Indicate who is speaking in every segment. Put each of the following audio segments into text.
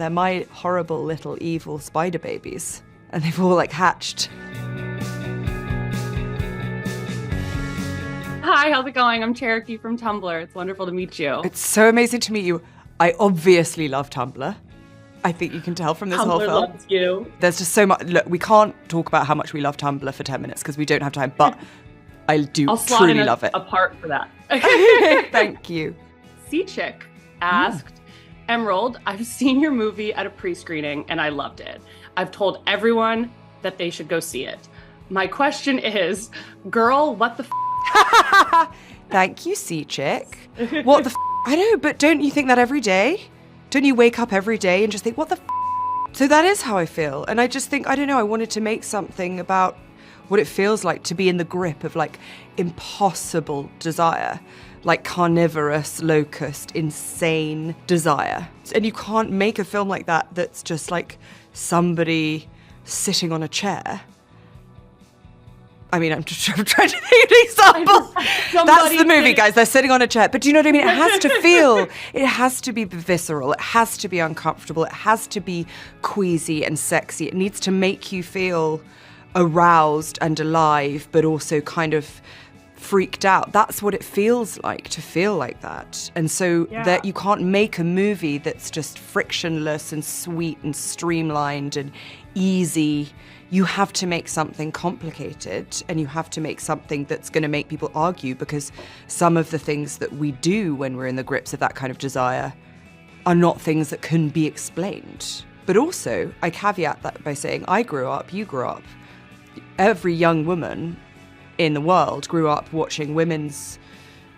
Speaker 1: They're my horrible little evil spider babies. And they've all like hatched.
Speaker 2: Hi, how's it going? I'm Cherokee from Tumblr. It's wonderful to meet you.
Speaker 1: It's so amazing to meet you. I obviously love Tumblr. I think you can tell from this whole film.
Speaker 2: Tumblr loves you.
Speaker 1: There's just so much. Look, we can't talk about how much we love Tumblr for 10 minutes because we don't have time, but I do truly love it.
Speaker 2: I'll slot in a part for that.
Speaker 1: Thank you.
Speaker 2: C-Chick asked, Emerald, I've seen your movie at a pre-screening and I loved it. I've told everyone that they should go see it. My question is, girl, what the
Speaker 1: Thank you, C-Chick. What the I know, but don't you think that every day? Don't you wake up every day and just think, what the So that is how I feel. And I just think, I don't know, I wanted to make something about what it feels like to be in the grip of like impossible desire, like carnivorous, locust, insane desire. And you can't make a film like that that's just like somebody sitting on a chair. I mean, I'm just trying to think of an example. That's the movie, guys. They're sitting on a chair. But do you know what I mean? It has to feel, it has to be visceral. It has to be uncomfortable. It has to be queasy and sexy. It needs to make you feel aroused and alive, but also kind of freaked out. That's what it feels like to feel like that. And so that you can't make a movie that's just frictionless and sweet and streamlined and easy. You have to make something complicated, and you have to make something that's going to make people argue, because some of the things that we do when we're in the grips of that kind of desire are not things that can be explained. But also, I caveat that by saying I grew up, you grew up. Every young woman in the world grew up watching women's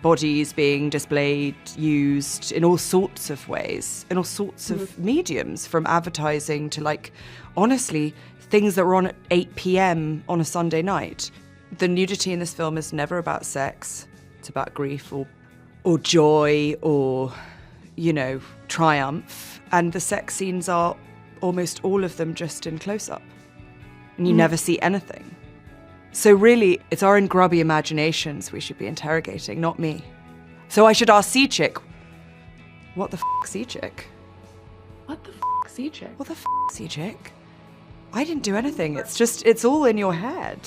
Speaker 1: bodies being displayed, used in all sorts of ways, in all sorts of mediums, from advertising to, like, honestly, things that were on at 8 p.m. on a Sunday night. The nudity in this film is never about sex. It's about grief or joy or, you know, triumph. And the sex scenes are almost all of them just in close-up. And you never see anything. So really, it's our own grubby imaginations we should be interrogating, not me. So I should ask C-Chick, what the f*** C-Chick?
Speaker 2: What the f*** C-Chick?
Speaker 1: What the f*** C-Chick? I didn't do anything. It's all in your head.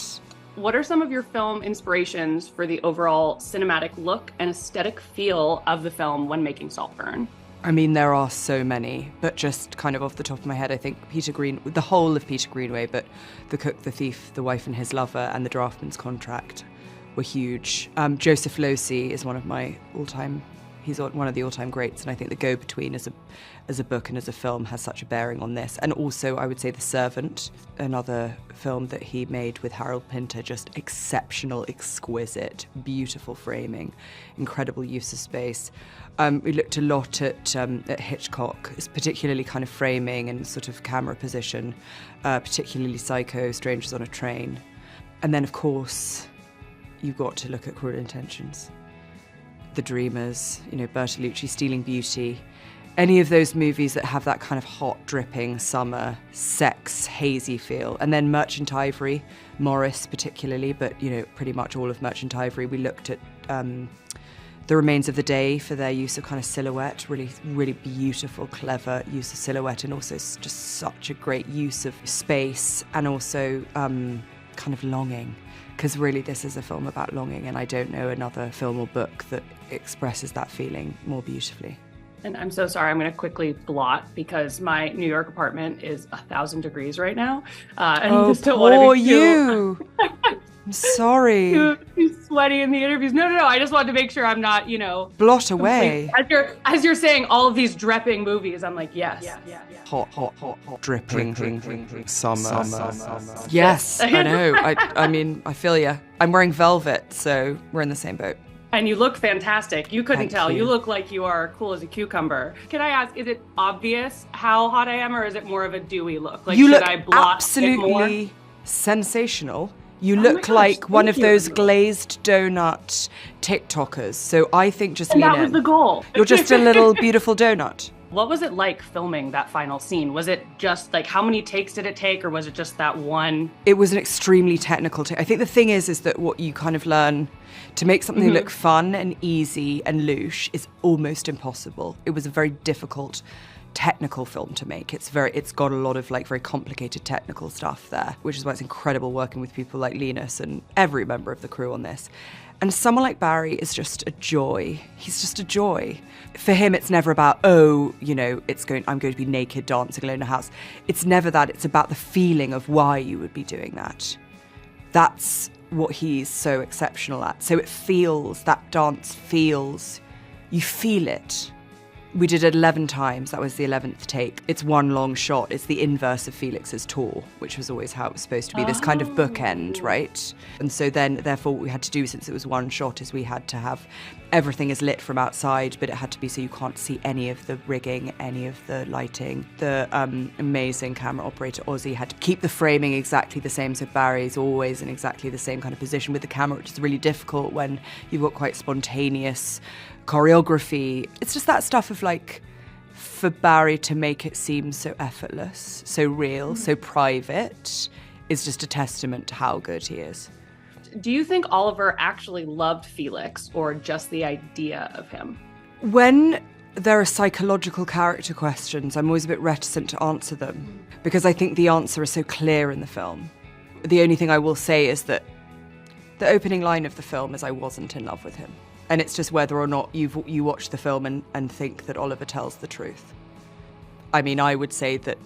Speaker 2: What are some of your film inspirations for the overall cinematic look and aesthetic feel of the film when making Saltburn?
Speaker 1: I mean, there are so many, but just kind of off the top of my head, I think the whole of Peter Greenaway, but The Cook, the Thief, The Wife and His Lover, and The Draftman's Contract were huge. Joseph Losey is one of my all-time, he's one of the all-time greats, and I think The Go-Between as a book and as a film has such a bearing on this. And also, I would say The Servant, another film that he made with Harold Pinter, just exceptional, exquisite, beautiful framing, incredible use of space. We looked a lot at Hitchcock, particularly kind of framing and sort of camera position, particularly Psycho, Strangers on a Train. And then, of course, you've got to look at Cruel Intentions. The Dreamers, you know, Bertolucci, Stealing Beauty, any of those movies that have that kind of hot, dripping, summer, sex, hazy feel. And then Merchant Ivory, Morris particularly, but, you know, pretty much all of Merchant Ivory. We looked at The Remains of the Day for their use of kind of silhouette, really, really beautiful, clever use of silhouette, and also just such a great use of space, and also kind of longing. Because really this is a film about longing, and I don't know another film or book that expresses that feeling more beautifully.
Speaker 2: And I'm so sorry, I'm going to quickly blot because my New York apartment is 1,000 degrees right now. And
Speaker 1: oh,
Speaker 2: just don't want to be
Speaker 1: you! I'm sorry.
Speaker 2: Too sweaty in the interviews. No. I just wanted to make sure I'm not, you know,
Speaker 1: blot away.
Speaker 2: As you're saying all of these dripping movies, I'm like, yes.
Speaker 1: Hot, dripping, summer. Yes, I know. I mean, I feel ya. I'm wearing velvet, so we're in the same boat.
Speaker 2: And you look fantastic. You couldn't tell.
Speaker 1: You.
Speaker 2: You look like you are cool as a cucumber. Can I ask, is it obvious how hot I am, or is it more of a dewy look? Like,
Speaker 1: you
Speaker 2: should
Speaker 1: look
Speaker 2: I blot
Speaker 1: absolutely
Speaker 2: it more?
Speaker 1: Sensational. You look like one of those glazed donut TikTokers. So I think just lean in.
Speaker 2: That was the goal.
Speaker 1: You're just a little beautiful donut.
Speaker 2: What was it like filming that final scene? Was it just like, how many takes did it take, or was it just that one?
Speaker 1: It was an extremely technical take. I think the thing is that what you kind of learn to make something look fun and easy and louche is almost impossible. It was a very difficult technical film to make. It's got a lot of like very complicated technical stuff there, which is why it's incredible working with people like Linus and every member of the crew on this. And someone like Barry is just a joy. He's just a joy. For him, it's never about, I'm going to be naked dancing alone in a house. It's never that. It's about the feeling of why you would be doing that. That's what he's so exceptional at. So that dance feels, you feel it. We did it 11 times. That was the 11th take. It's one long shot. It's the inverse of Felix's tour, which was always how it was supposed to be, this kind of bookend, right? And so then, therefore, what we had to do, since it was one shot, is we had to have everything is lit from outside, but it had to be so you can't see any of the rigging, any of the lighting. The amazing camera operator, Ozzy, had to keep the framing exactly the same, so Barry's always in exactly the same kind of position with the camera, which is really difficult when you've got quite spontaneous choreography. It's just that stuff of like, for Barry to make it seem so effortless, so real, so private, is just a testament to how good he is.
Speaker 2: Do you think Oliver actually loved Felix, or just the idea of him?
Speaker 1: When there are psychological character questions, I'm always a bit reticent to answer them, because I think the answer is so clear in the film. The only thing I will say is that the opening line of the film is, I wasn't in love with him. And it's just whether or not you watch the film and think that Oliver tells the truth. I mean, I would say that,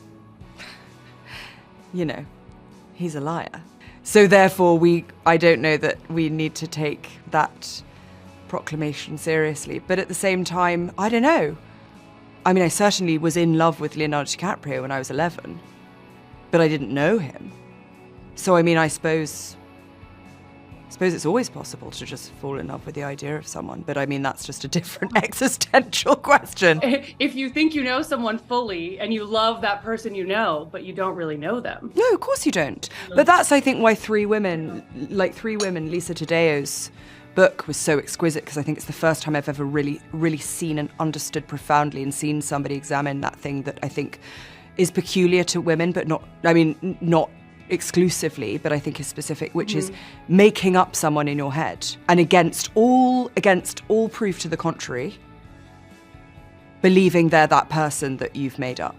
Speaker 1: he's a liar. So therefore, I don't know that we need to take that proclamation seriously. But at the same time, I don't know. I mean, I certainly was in love with Leonardo DiCaprio when I was 11, but I didn't know him. So, I mean, I suppose it's always possible to just fall in love with the idea of someone. But I mean, that's just a different existential question.
Speaker 2: If you think you know someone fully and you love that person you know, but you don't really know them.
Speaker 1: No, of course you don't. But that's, I think, why Three Women, Lisa Taddeo's book was so exquisite, because I think it's the first time I've ever really, really seen and understood profoundly and seen somebody examine that thing that I think is peculiar to women, but not exclusively, but I think is specific, which is making up someone in your head, and against all proof to the contrary, believing they're that person that you've made up.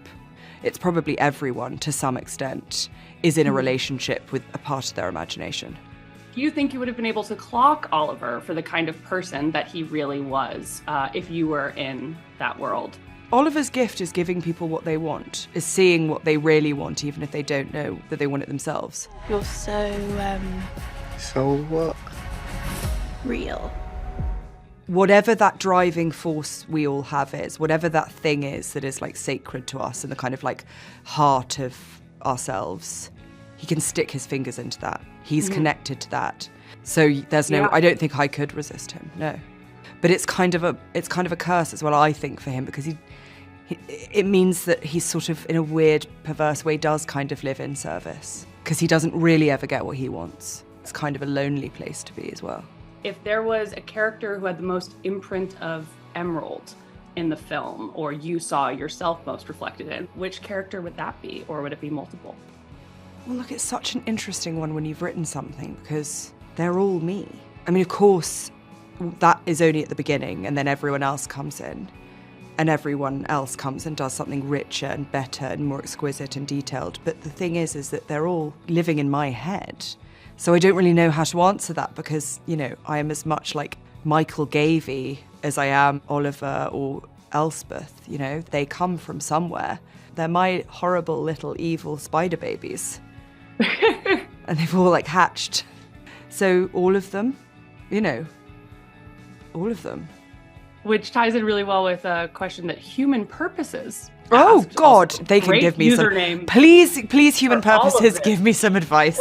Speaker 1: It's probably everyone, to some extent, is in a relationship with a part of their imagination.
Speaker 2: Do you think you would have been able to clock Oliver for the kind of person that he really was if you were in that world?
Speaker 1: Oliver's gift is giving people what they want, is seeing what they really want, even if they don't know that they want it themselves.
Speaker 3: You're so,
Speaker 4: So what?
Speaker 3: real.
Speaker 1: Whatever that driving force we all have is, whatever that thing is that is like sacred to us and the kind of like heart of ourselves, he can stick his fingers into that. He's connected to that. So there's no, I don't think I could resist him, no. But it's kind of a curse as well, I think, for him, because it means that he's sort of, in a weird, perverse way, does kind of live in service, because he doesn't really ever get what he wants. It's kind of a lonely place to be as well.
Speaker 2: If there was a character who had the most imprint of Emerald in the film, or you saw yourself most reflected in, which character would that be, or would it be multiple?
Speaker 1: Well, look, it's such an interesting one when you've written something, because they're all me. I mean, of course, that is only at the beginning, and then everyone else comes in, and everyone else comes and does something richer and better and more exquisite and detailed. But the thing is that they're all living in my head. So I don't really know how to answer that, because, I am as much like Michael Gavey as I am Oliver or Elspeth. They come from somewhere. They're my horrible little evil spider babies. And they've all like hatched. So all of them, all of them.
Speaker 2: Which ties in really well with a question that Human Purposes
Speaker 1: Oh
Speaker 2: asked.
Speaker 1: God,
Speaker 2: Also,
Speaker 1: they can
Speaker 2: great
Speaker 1: give me some.
Speaker 2: username.
Speaker 1: Please, Human
Speaker 2: for all of
Speaker 1: Purposes,
Speaker 2: this.
Speaker 1: give me some advice.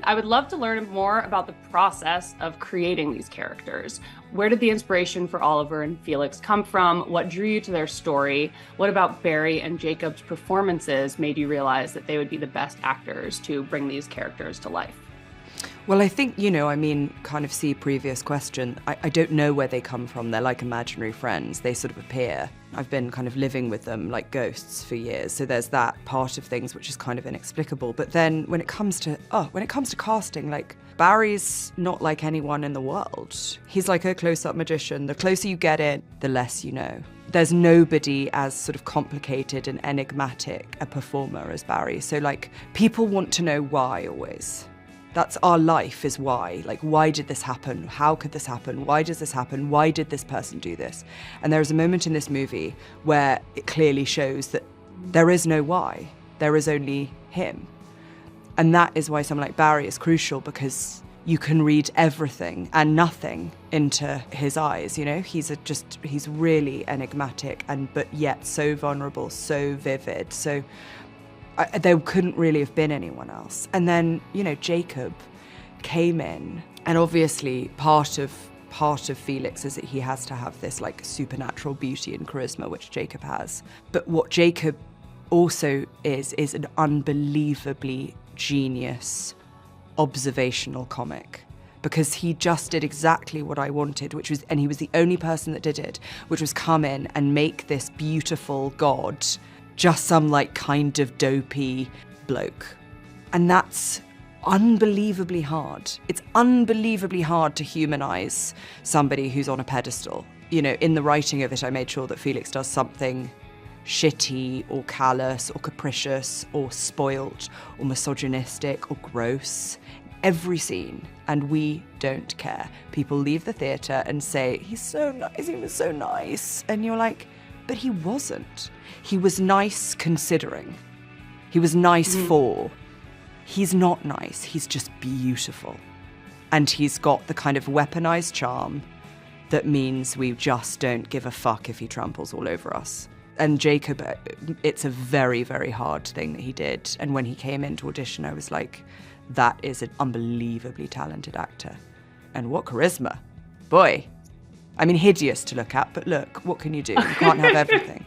Speaker 2: I would love to learn more about the process of creating these characters. Where did the inspiration for Oliver and Felix come from? What drew you to their story? What about Barry and Jacob's performances made you realize that they would be the best actors to bring these characters to life?
Speaker 1: Well, I think, kind of see previous question. I don't know where they come from. They're like imaginary friends. They sort of appear. I've been kind of living with them like ghosts for years. So there's that part of things which is kind of inexplicable. But then when it comes to casting, like Barry's not like anyone in the world. He's like a close-up magician. The closer you get in, the less you know. There's nobody as sort of complicated and enigmatic a performer as Barry. So like people want to know why always. That's our life, is why. Like, why did this happen? How could this happen? Why does this happen? Why did this person do this? And there's a moment in this movie where it clearly shows that there is no why. There is only him. And that is why someone like Barry is crucial, because you can read everything and nothing into his eyes, He's really enigmatic but yet so vulnerable, so vivid. So there couldn't really have been anyone else. And then, Jacob came in, and obviously part of Felix is that he has to have this like supernatural beauty and charisma, which Jacob has. But what Jacob also is an unbelievably genius observational comic, because he just did exactly what I wanted, and he was the only person that did it, which was come in and make this beautiful god just some like kind of dopey bloke. And that's unbelievably hard. It's unbelievably hard to humanize somebody who's on a pedestal. In the writing of it, I made sure that Felix does something shitty or callous or capricious or spoilt or misogynistic or gross. Every scene, and we don't care. People leave the theatre and say, he's so nice, he was so nice. And you're like, but he wasn't. He was nice considering. He was nice for. He's not nice. He's just beautiful. And he's got the kind of weaponized charm that means we just don't give a fuck if he tramples all over us. And Jacob, it's a very, very hard thing that he did. And when he came in to audition, I was like, that is an unbelievably talented actor. And what charisma. Boy. I mean, hideous to look at, but look, what can you do? You can't have everything.